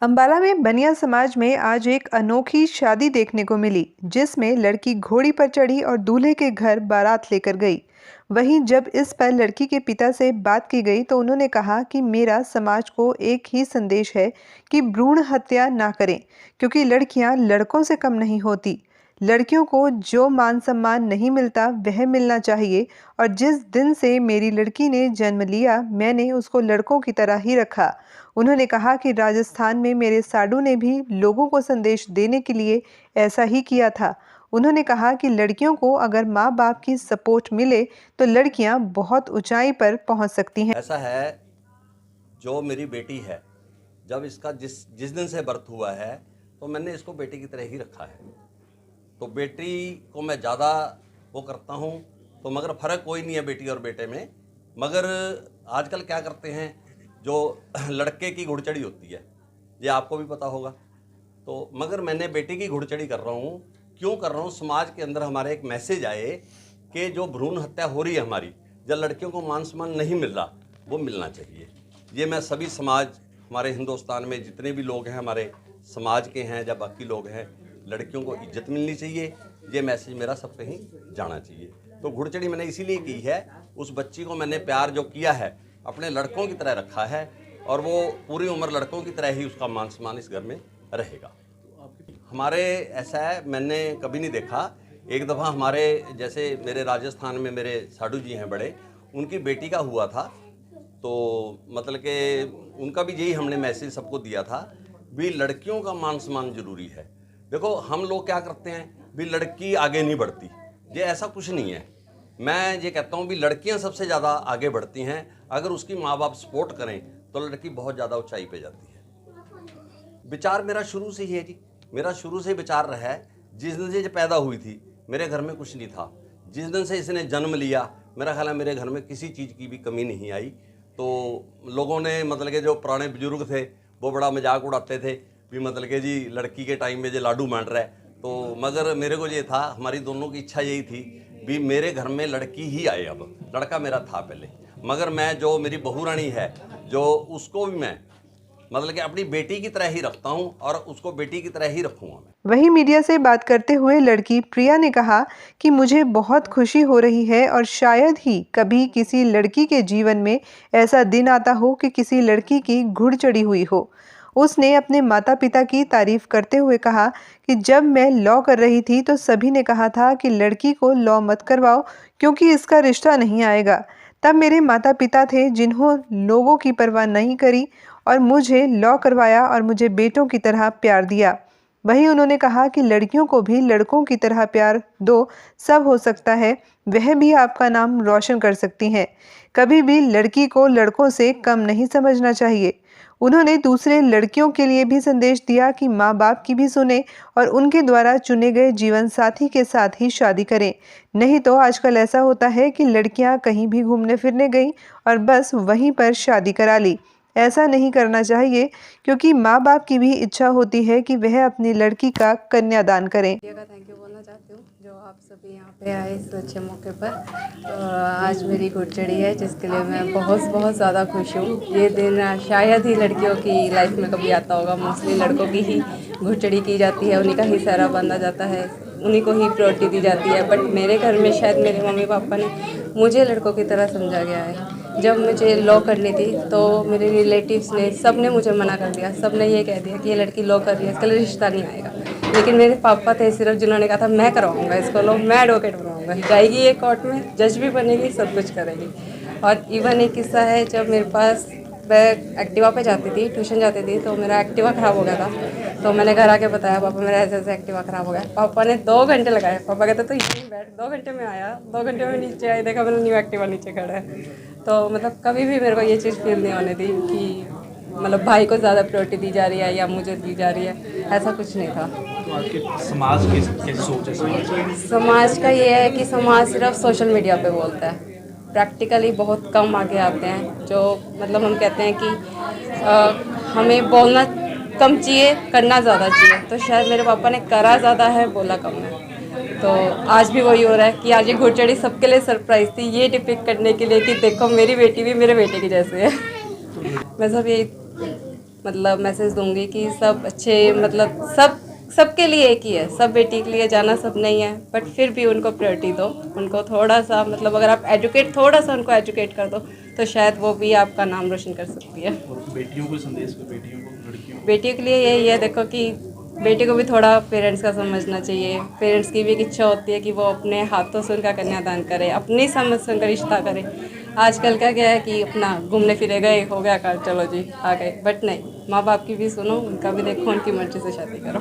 अंबाला में बनिया समाज में आज एक अनोखी शादी देखने को मिली, जिसमें लड़की घोड़ी पर चढ़ी और दूल्हे के घर बारात लेकर गई। वहीं जब इस पर लड़की के पिता से बात की गई तो उन्होंने कहा कि मेरा समाज को एक ही संदेश है कि भ्रूण हत्या ना करें, क्योंकि लड़कियां लड़कों से कम नहीं होती। लड़कियों को जो मान सम्मान नहीं मिलता वह मिलना चाहिए, और जिस दिन से मेरी लड़की ने जन्म लिया मैंने उसको लड़कों की तरह ही रखा। उन्होंने कहा कि राजस्थान में मेरे साडू ने भी लोगों को संदेश देने के लिए ऐसा ही किया था। उन्होंने कहा कि लड़कियों को अगर माँ बाप की सपोर्ट मिले तो लड़कियां बहुत ऊंचाई पर पहुंच सकती हैं। ऐसा है, जो मेरी बेटी है, जब इसका जिस जिस दिन से बर्थ हुआ है तो मैंने इसको बेटी की तरह ही रखा है। तो बेटी को मैं ज़्यादा वो करता हूँ, तो मगर फ़र्क कोई नहीं है बेटी और बेटे में। मगर आजकल क्या करते हैं, जो लड़के की घुड़चढ़ी होती है, ये आपको भी पता होगा। तो मगर मैंने बेटी की घुड़चढ़ी कर रहा हूँ। क्यों कर रहा हूँ? समाज के अंदर हमारे एक मैसेज आए कि जो भ्रूण हत्या हो रही है हमारी, जब लड़कियों को मान सम्मान नहीं मिल रहा, वो मिलना चाहिए। ये मैं सभी समाज, हमारे हिंदुस्तान में जितने भी लोग हैं हमारे समाज के हैं या बाकी लोग हैं, लड़कियों को इज्जत मिलनी चाहिए। ये मैसेज मेरा सब कहीं जाना चाहिए। तो घुड़चढ़ी मैंने इसीलिए की है, उस बच्ची को मैंने प्यार जो किया है अपने लड़कों की तरह रखा है, और वो पूरी उम्र लड़कों की तरह ही उसका मान सम्मान इस घर में रहेगा। हमारे ऐसा है, मैंने कभी नहीं देखा। एक दफ़ा हमारे जैसे मेरे राजस्थान में मेरे साडू जी हैं बड़े, उनकी बेटी का हुआ था, तो मतलब कि उनका भी यही हमने मैसेज सबको दिया था भी लड़कियों का मान सम्मान जरूरी है। देखो हम लोग क्या करते हैं भी लड़की आगे नहीं बढ़ती, ये ऐसा कुछ नहीं है। मैं ये कहता हूँ भी लड़कियाँ सबसे ज़्यादा आगे बढ़ती हैं। अगर उसकी माँ बाप सपोर्ट करें तो लड़की बहुत ज़्यादा ऊंचाई पे जाती है। विचार मेरा शुरू से ही है जी, मेरा शुरू से विचार रहा है। जिस दिन से ये पैदा हुई थी मेरे घर में कुछ नहीं था। जिस दिन से इसने जन्म लिया मेरा ख्याल है मेरे घर में किसी चीज़ की भी कमी नहीं आई। तो लोगों ने मतलब कि जो पुराने बुजुर्ग थे वो बड़ा मजाक उड़ाते थे भी मतलब कि जी लड़की के टाइम में जो लाडू मांड रहा है। तो मगर मेरे को ये था, हमारी दोनों की इच्छा यही थी भी मेरे घर में लड़की ही आए। अब लड़का मेरा था पहले, मगर मैं जो मेरी बहू रानी है जो उसको भी मैं मतलब कि अपनी बेटी की तरह ही रखता हूं, और उसको बेटी की तरह ही रखूंगा मैं। वहीं मीडिया से बात करते हुए लड़की प्रिया ने कहा कि मुझे बहुत खुशी हो रही है, और शायद ही कभी किसी लड़की के जीवन में ऐसा दिन आता हो कि किसी लड़की की घुड़चढ़ी हुई हो। उसने अपने माता पिता की तारीफ करते हुए कहा कि जब मैं लॉ कर रही थी तो सभी ने कहा था कि लड़की को लॉ मत करवाओ, क्योंकि इसका रिश्ता नहीं आएगा। तब मेरे माता पिता थे जिन्हों लोगों की परवाह नहीं करी और मुझे लॉ करवाया और मुझे बेटों की तरह प्यार दिया। वहीं उन्होंने कहा कि लड़कियों को भी लड़कों की तरह प्यार दो, सब हो सकता है, वह भी आपका नाम रोशन कर सकती हैं। कभी भी लड़की को लड़कों से कम नहीं समझना चाहिए। उन्होंने दूसरे लड़कियों के लिए भी संदेश दिया कि माँ बाप की भी सुने और उनके द्वारा चुने गए जीवन साथी के साथ ही शादी करें। नहीं तो आजकल ऐसा होता है कि लड़कियां कहीं भी घूमने फिरने गई और बस वहीं पर शादी करा ली। ऐसा नहीं करना चाहिए, क्योंकि माँ बाप की भी इच्छा होती है कि वह अपनी लड़की का कन्यादान करें। थैंक यू बोलना चाहती हूँ जो आप सभी यहाँ पे आए इस अच्छे मौके पर। तो आज मेरी घुड़चढ़ी है जिसके लिए मैं बहुत ज़्यादा खुश हूँ। ये दिन शायद ही लड़कियों की लाइफ में कभी आता होगा। मोस्टली लड़कों की ही घुड़चढ़ी की जाती है, उन्हीं का ही सहरा बांधा जाता है, उन्हीं को ही प्रायोरिटी दी जाती है। बट मेरे घर में शायद मेरे मम्मी पापा ने मुझे लड़कों की तरह समझा गया है। जब मुझे लॉ करनी थी तो मेरे रिलेटिव्स ने सब ने मुझे मना कर दिया। सब ने ये कह दिया कि ये लड़की लॉ कर रही है, इसका रिश्ता नहीं आएगा। लेकिन मेरे पापा थे सिर्फ जिन्होंने कहा था मैं करवाऊंगा इसको लॉ, मैं एडवोकेट बनाऊंगा, जाएगी ये कोर्ट में, जज भी बनेगी, सब कुछ करेगी। और इवन एक किस्सा है, जब मेरे पास मैं एक्टिवा पे जाती थी, ट्यूशन जाती थी, तो मेरा एक्टिवा ख़राब हो गया था। तो मैंने घर आके बताया पापा मेरा ऐसे ऐसे एक्टिवा ख़राब हो गया। पापा ने 2 घंटे लगाए। पापा कहते तो यहीं बैठ, 2 घंटे में आया, 2 घंटे में नीचे आई, देखा मैंने न्यू एक्टिवा नीचे खड़ा है। तो मतलब कभी भी मेरे को ये चीज़ फील नहीं होने दी कि मतलब भाई को ज़्यादा प्रायोरिटी दी जा रही है या मुझे दी जा रही है, ऐसा कुछ नहीं था। तो आपके समाज की कैसी सोच है समाज का ये है कि समाज सिर्फ सोशल मीडिया पे बोलता है, प्रैक्टिकली बहुत कम आगे आते हैं। जो मतलब हम कहते हैं कि हमें बोलना कम चाहिए, करना ज़्यादा चाहिए। तो शायद मेरे पापा ने करा ज़्यादा है, बोला कम है। तो आज भी वही हो रहा है कि आज ये घुड़चढ़ी सबके लिए सरप्राइज़ थी, ये डिपिक्ट करने के लिए कि देखो मेरी बेटी भी मेरे बेटे की जैसे है। मैं सब यही मतलब मैसेज दूंगी कि सब अच्छे, मतलब सबके लिए एक ही है, सब बेटी के लिए जाना सब नहीं है, बट फिर भी उनको प्रायोरिटी दो, उनको थोड़ा सा, मतलब अगर आप थोड़ा सा उनको एजुकेट कर दो तो शायद वो भी आपका नाम रोशन कर सकती है। और बेटियों को संदेश, बेटियों को, लड़कियों को? बेटियों के लिए यही है, देखो कि बेटी को भी थोड़ा पेरेंट्स का समझना चाहिए। पेरेंट्स की भी एक इच्छा होती है कि वो अपने हाथों से उनका कन्यादान करे, अपनी समझ से उनका रिश्ता करे। आजकल का क्या है कि अपना घूमने फिरे गए, हो गया कर, चलो जी आ गए, बट नहीं, माँ बाप की भी सुनो, उनका भी देखो, उनकी मर्जी से शादी करो।